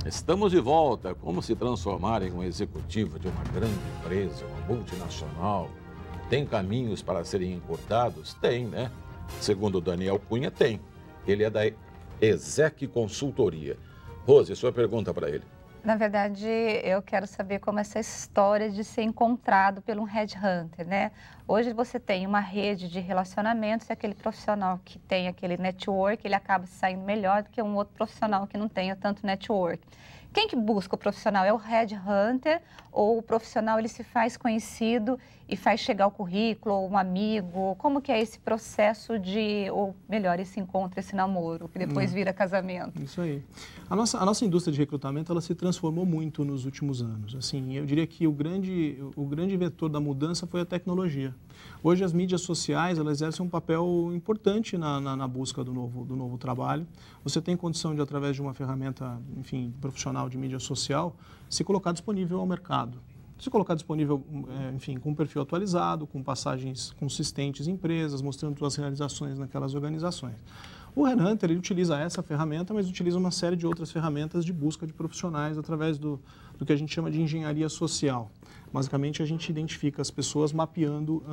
Estamos de volta. Como se transformar em um executivo de uma grande empresa, uma multinacional? Tem caminhos para serem encurtados? Tem, né? Segundo o Daniel Cunha, tem. Ele é da Exec Consultoria. Rose, sua pergunta para ele. Na verdade, eu quero saber como essa história de ser encontrado por um headhunter, né? Hoje você tem uma rede de relacionamentos e aquele profissional que tem aquele network, ele acaba saindo melhor do que um outro profissional que não tenha tanto network. Quem que busca o profissional? É o headhunter ou o profissional ele se faz conhecido e faz chegar o currículo ou um amigo? Como que é esse processo de, ou melhor, esse encontro, esse namoro, que depois vira casamento? Isso aí. A nossa indústria de recrutamento, ela se transformou muito nos últimos anos. Assim, eu diria que o grande vetor da mudança foi a tecnologia. Hoje as mídias sociais, elas exercem um papel importante na busca do novo trabalho. Você tem condição de, através de uma ferramenta, enfim, profissional de mídia social, se colocar disponível ao mercado. Se colocar disponível, enfim, com um perfil atualizado, com passagens consistentes em empresas, mostrando suas realizações naquelas organizações. O Headhunter, ele utiliza essa ferramenta, mas utiliza uma série de outras ferramentas de busca de profissionais através do que a gente chama de engenharia social. Basicamente, a gente identifica as pessoas mapeando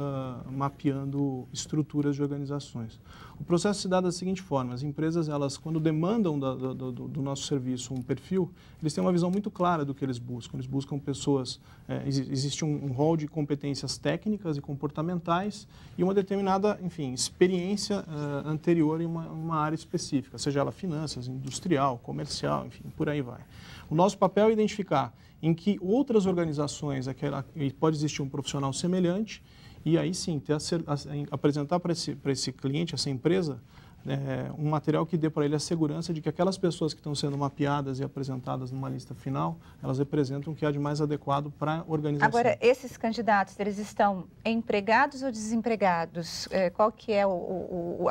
estruturas de organizações. O processo se dá da seguinte forma: as empresas, elas, quando demandam do nosso serviço um perfil, eles têm uma visão muito clara do que eles buscam. Eles buscam pessoas, existe um rol de competências técnicas e comportamentais e uma determinada, enfim, experiência anterior em uma área específica, seja ela finanças, industrial, comercial, enfim, por aí vai. O nosso papel é identificar em que outras organizações pode existir um profissional semelhante e aí sim apresentar para esse cliente, essa empresa, um material que dê para ele a segurança de que aquelas pessoas que estão sendo mapeadas e apresentadas numa lista final, elas representam o que há de mais adequado para a organização. Agora, esses candidatos, eles estão empregados ou desempregados? Qual que é o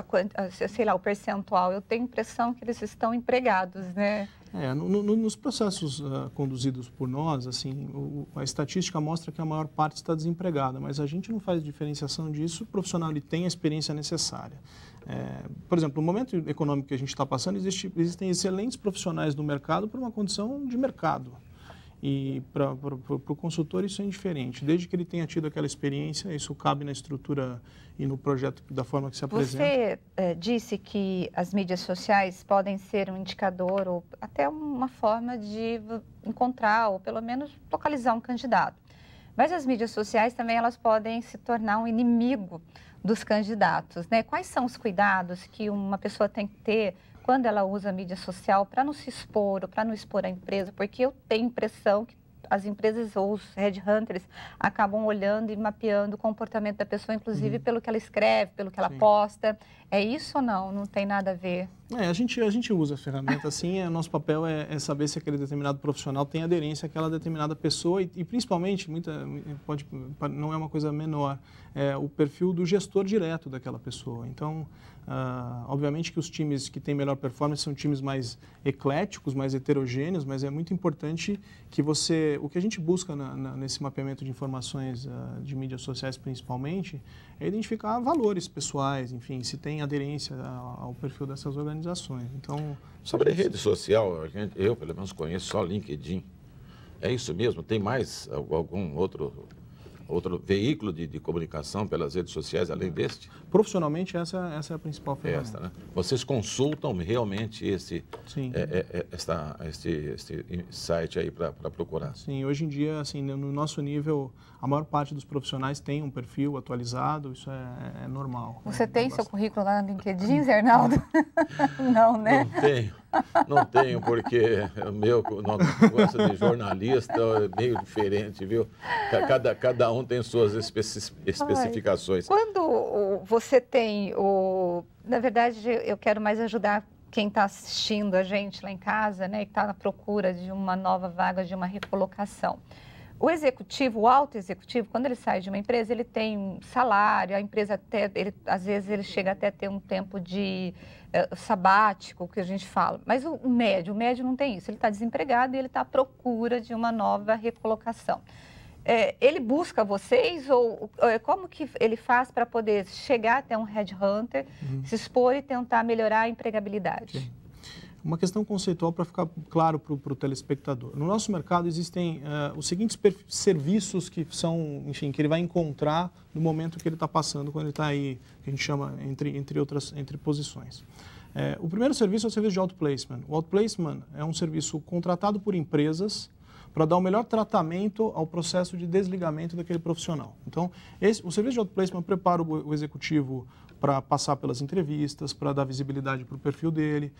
percentual? Eu tenho a impressão que eles estão empregados, né? Nos processos conduzidos por nós, assim, a estatística mostra que a maior parte está desempregada, mas a gente não faz diferenciação disso, o profissional ele tem a experiência necessária. Por exemplo, no momento econômico que a gente está passando, existem excelentes profissionais no mercado por uma condição de mercado. E para o consultor isso é indiferente. Desde que ele tenha tido aquela experiência, isso cabe na estrutura e no projeto da forma que se apresenta. Você disse que as mídias sociais podem ser um indicador ou até uma forma de encontrar ou pelo menos localizar um candidato. Mas as mídias sociais também elas podem se tornar um inimigo dos candidatos, né? Quais são os cuidados que uma pessoa tem que ter quando ela usa a mídia social para não se expor ou para não expor a empresa? Porque eu tenho a impressão que as empresas ou os headhunters acabam olhando e mapeando o comportamento da pessoa, inclusive pelo que ela escreve, pelo que ela posta. É isso ou não? Não tem nada a ver? A gente usa a ferramenta assim, nosso papel é saber se aquele determinado profissional tem aderência àquela determinada pessoa e principalmente, não é uma coisa menor, o perfil do gestor direto daquela pessoa. Então, obviamente que os times que têm melhor performance são times mais ecléticos, mais heterogêneos, mas é muito importante que o que a gente busca nesse mapeamento de informações de mídias sociais principalmente, é identificar valores pessoais, enfim, se tem aderência ao perfil dessas organizações. Então, sobre rede social, eu pelo menos conheço só LinkedIn. É isso mesmo? Tem mais algum outro veículo de comunicação pelas redes sociais além deste? Profissionalmente, essa é a principal ferramenta. Né? Vocês consultam realmente esse site aí para procurar? Sim, hoje em dia, assim, no nosso nível, a maior parte dos profissionais tem um perfil atualizado, isso é normal. Você tem seu currículo lá no LinkedIn, Zé Arnaldo? Não, né? Não tenho, porque o meu negócio de jornalista é meio diferente, viu? Cada um tem suas especificações. Quando você tem Na verdade, eu quero mais ajudar quem está assistindo a gente lá em casa, né? Que está na procura de uma nova vaga, de uma recolocação. O executivo, o alto executivo, quando ele sai de uma empresa, ele tem um salário, a empresa às vezes ele chega até a ter um tempo de sabático, que a gente fala. Mas o médio não tem isso, ele está desempregado e ele está à procura de uma nova recolocação. Ele busca vocês ou como que ele faz para poder chegar até um headhunter, se expor e tentar melhorar a empregabilidade? Sim. Uma questão conceitual para ficar claro para o telespectador. No nosso mercado existem os seguintes serviços que são, enfim, que ele vai encontrar no momento que ele está passando, quando ele está aí, que a gente chama entre posições. O primeiro serviço é o serviço de outplacement. O outplacement é um serviço contratado por empresas para dar o melhor tratamento ao processo de desligamento daquele profissional. Então, o serviço de outplacement prepara o executivo para passar pelas entrevistas, para dar visibilidade para o perfil dele,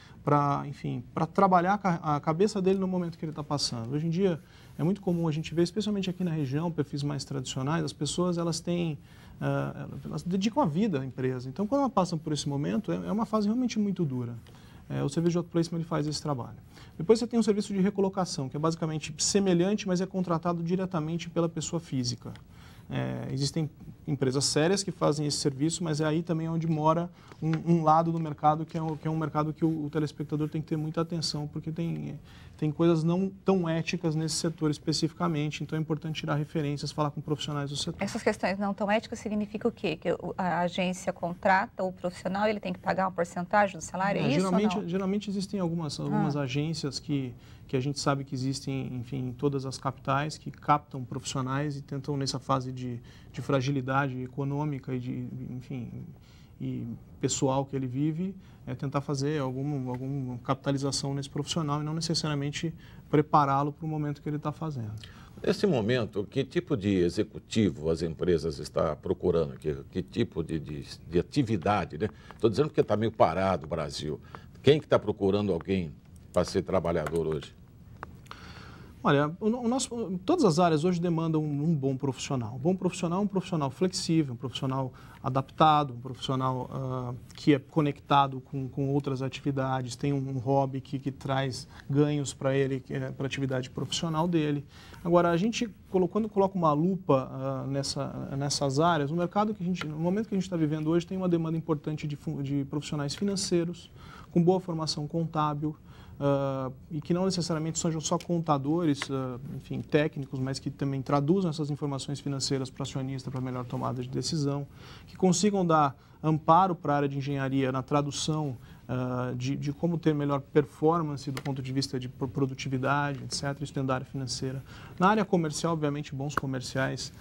enfim, para trabalhar a cabeça dele no momento que ele está passando. Hoje em dia, é muito comum a gente ver, especialmente aqui na região, perfis mais tradicionais, as pessoas, elas dedicam a vida à empresa. Então, quando elas passam por esse momento, é uma fase realmente muito dura. O serviço de outplacement ele faz esse trabalho. Depois você tem um serviço de recolocação, que é basicamente semelhante, mas é contratado diretamente pela pessoa física. Existem empresas sérias que fazem esse serviço, mas é aí também onde mora um lado do mercado, que é um mercado que o telespectador tem que ter muita atenção, porque tem coisas não tão éticas nesse setor especificamente, então é importante tirar referências, falar com profissionais do setor. Essas questões não tão éticas significa o quê? Que a agência contrata o profissional, ele tem que pagar uma porcentagem do salário, é isso ou não? Geralmente existem algumas agências que a gente sabe que existem, enfim, em todas as capitais, que captam profissionais e tentam, nessa fase de fragilidade econômica e pessoal que ele vive, tentar fazer alguma capitalização nesse profissional e não necessariamente prepará-lo para o momento que ele está fazendo. Nesse momento, que tipo de executivo as empresas estão procurando? Que tipo de atividade, né? Estou dizendo porque está meio parado o Brasil. Quem que está procurando alguém para ser trabalhador hoje? Olha, todas as áreas hoje demandam um bom profissional. Um bom profissional é um profissional flexível, um profissional adaptado, um profissional que é conectado com outras atividades, tem um hobby que traz ganhos para ele, para a atividade profissional dele. Agora, a gente, quando coloca uma lupa nessas áreas, no momento que a gente está vivendo hoje, tem uma demanda importante de profissionais financeiros, com boa formação contábil, e que não necessariamente sejam só contadores, enfim, técnicos, mas que também traduzam essas informações financeiras para o acionista para melhor tomada de decisão, que consigam dar amparo para a área de engenharia na tradução de como ter melhor performance do ponto de vista de produtividade, etc., isso dentro da área financeira. Na área comercial, obviamente, bons comerciais,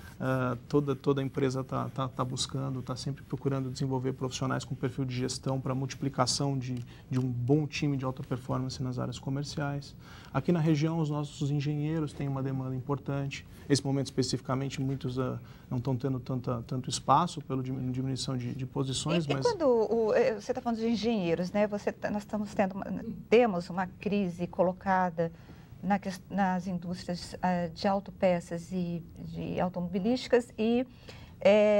toda a empresa está buscando, está sempre procurando desenvolver profissionais com perfil de gestão para multiplicação de um bom time de alta performance nas áreas comerciais. Aqui na região, os nossos engenheiros têm uma demanda importante. Nesse momento, especificamente, muitos não estão tendo tanto espaço pela diminuição de posições. Mas quando você está falando de engenheiros, né? Nós temos uma crise colocada nas indústrias de autopeças e de automobilísticas e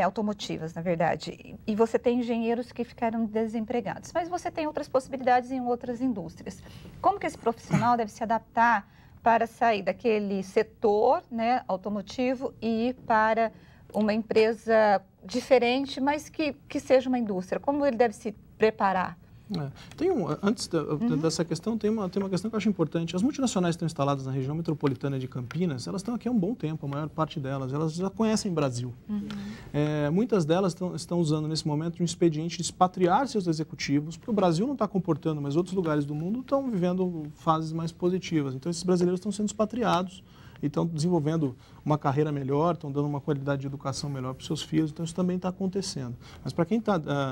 automotivas, na verdade. E você tem engenheiros que ficaram desempregados, mas você tem outras possibilidades em outras indústrias. Como que esse profissional deve se adaptar para sair daquele setor, né, automotivo e ir para uma empresa diferente, mas que seja uma indústria? Como ele deve se preparar? Antes dessa questão, tem uma questão que eu acho importante. As multinacionais que estão instaladas na região metropolitana de Campinas, elas estão aqui há um bom tempo, a maior parte delas. Elas já conhecem o Brasil. Muitas delas estão usando, nesse momento, um expediente de expatriar seus executivos, porque o Brasil não está comportando, mas outros lugares do mundo estão vivendo fases mais positivas. Então, esses brasileiros estão sendo expatriados e estão desenvolvendo uma carreira melhor, estão dando uma qualidade de educação melhor para os seus filhos, então isso também está acontecendo. Mas para quem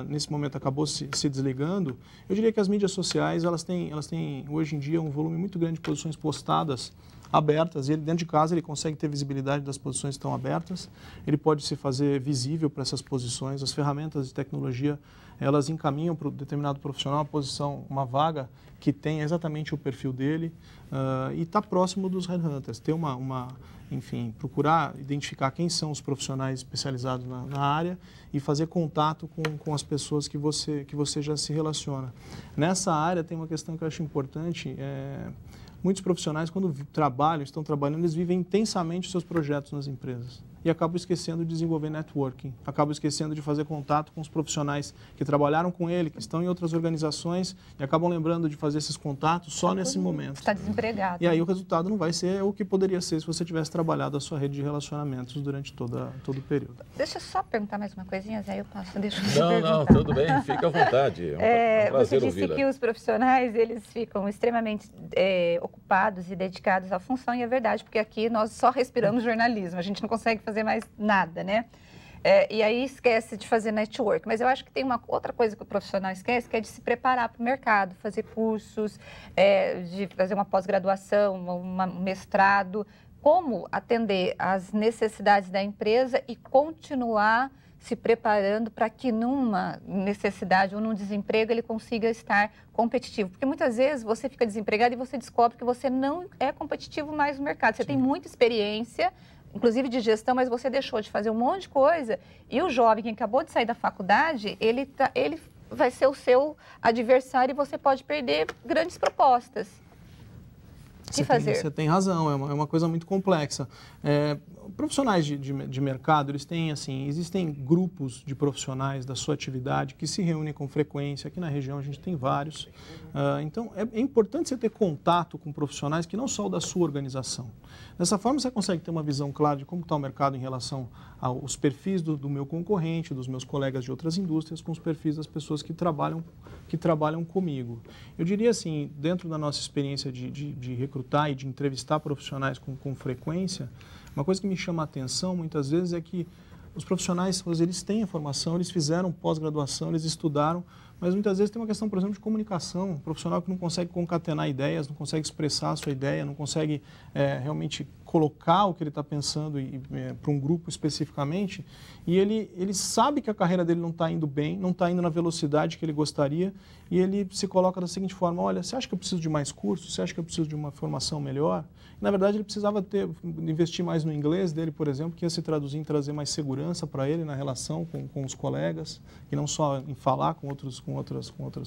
nesse momento acabou se desligando, eu diria que as mídias sociais, elas têm hoje em dia um volume muito grande de posições postadas, abertas, e ele dentro de casa ele consegue ter visibilidade das posições que estão abertas, ele pode se fazer visível para essas posições, as ferramentas de tecnologia, elas encaminham para o determinado profissional uma posição, uma vaga que tem exatamente o perfil dele e está próximo dos headhunters, ter enfim, procurar identificar quem são os profissionais especializados na área e fazer contato com as pessoas que você já se relaciona. Nessa área tem uma questão que eu acho importante, muitos profissionais, quando estão trabalhando, eles vivem intensamente os seus projetos nas empresas. e acabam esquecendo de desenvolver networking, acabam esquecendo de fazer contato com os profissionais que trabalharam com ele, que estão em outras organizações e acabam lembrando de fazer esses contatos só nesse momento. Está desempregado. E aí o resultado não vai ser o que poderia ser se você tivesse trabalhado a sua rede de relacionamentos durante todo o período. Deixa eu só perguntar mais uma coisinha, Zé, eu passo. Não, tudo bem, fica à vontade. É um prazer você disse que os profissionais, eles ficam extremamente ocupados e dedicados à função, e é verdade, porque aqui nós só respiramos jornalismo, a gente não consegue fazer mais nada, né? E aí esquece de fazer network. Mas eu acho que tem uma outra coisa que o profissional esquece, que é de se preparar para o mercado, fazer cursos, de fazer uma pós-graduação, um mestrado, como atender às necessidades da empresa e continuar se preparando para que numa necessidade ou num desemprego ele consiga estar competitivo. Porque muitas vezes você fica desempregado e você descobre que você não é competitivo mais no mercado. Você tem muita experiência, inclusive de gestão, mas você deixou de fazer um monte de coisa, e o jovem que acabou de sair da faculdade, ele vai ser o seu adversário e você pode perder grandes propostas. O que fazer? Você tem razão, é uma coisa muito complexa. Profissionais de mercado, eles têm, assim, existem grupos de profissionais da sua atividade que se reúnem com frequência. Aqui na região a gente tem vários. Então, é importante você ter contato com profissionais que não são da sua organização. Dessa forma, você consegue ter uma visão clara de como está o mercado em relação aos perfis do meu concorrente, dos meus colegas de outras indústrias, com os perfis das pessoas que trabalham comigo. Eu diria assim, dentro da nossa experiência de recrutar e de entrevistar profissionais com frequência, uma coisa que me chama a atenção muitas vezes é que os profissionais, eles têm a formação, eles fizeram pós-graduação, eles estudaram, mas muitas vezes tem uma questão, por exemplo, de comunicação. Um profissional que não consegue concatenar ideias, não consegue expressar a sua ideia, não consegue realmente colocar o que ele está pensando para um grupo especificamente, e ele sabe que a carreira dele não está indo bem, não está indo na velocidade que ele gostaria, e ele se coloca da seguinte forma: olha, você acha que eu preciso de mais cursos? Você acha que eu preciso de uma formação melhor? Na verdade, ele precisava investir mais no inglês dele, por exemplo, que ia se traduzir em trazer mais segurança para ele na relação com os colegas, e não só em falar com outras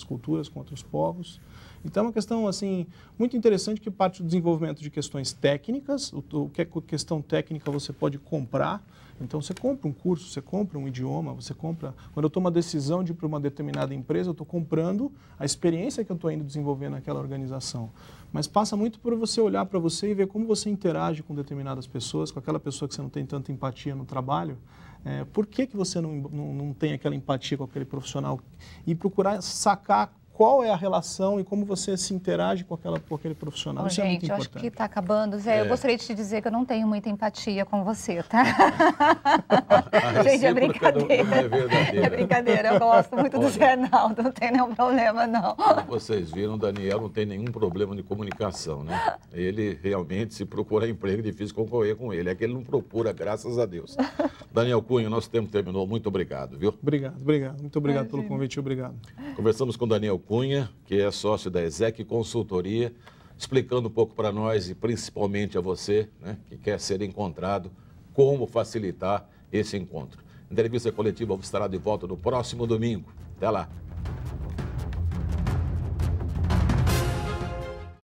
culturas, com outros povos. Então, é uma questão assim, muito interessante que parte do desenvolvimento de questões técnicas. O que é questão técnica você pode comprar. Então, você compra um curso, você compra um idioma, você compra... Quando eu tomo uma decisão de ir para uma determinada empresa, eu estou comprando a experiência que eu estou indo desenvolver naquela organização. Mas passa muito por você olhar para você e ver como você interage com determinadas pessoas, com aquela pessoa que você não tem tanta empatia no trabalho. Por que você não tem aquela empatia com aquele profissional? E procurar sacar qual é a relação e como você se interage com aquele profissional. Isso é muito importante. Eu acho que está acabando. Zé, eu gostaria de te dizer que eu não tenho muita empatia com você, tá? Gente, é brincadeira. Não é verdadeira. É brincadeira, eu gosto muito do Zé Arnaldo, não tem nenhum problema, não. Como vocês viram, o Daniel não tem nenhum problema de comunicação, né? Ele realmente, se procura emprego, é difícil concorrer com ele. É que ele não procura, graças a Deus. Daniel Cunha, nosso tempo terminou. Muito obrigado, viu? Obrigado. Muito obrigado pelo convite. Obrigado. Conversamos com o Daniel Cunha, que é sócio da ESEC Consultoria, explicando um pouco para nós e principalmente a você, né, que quer ser encontrado, como facilitar esse encontro. A entrevista coletiva estará de volta no próximo domingo. Até lá.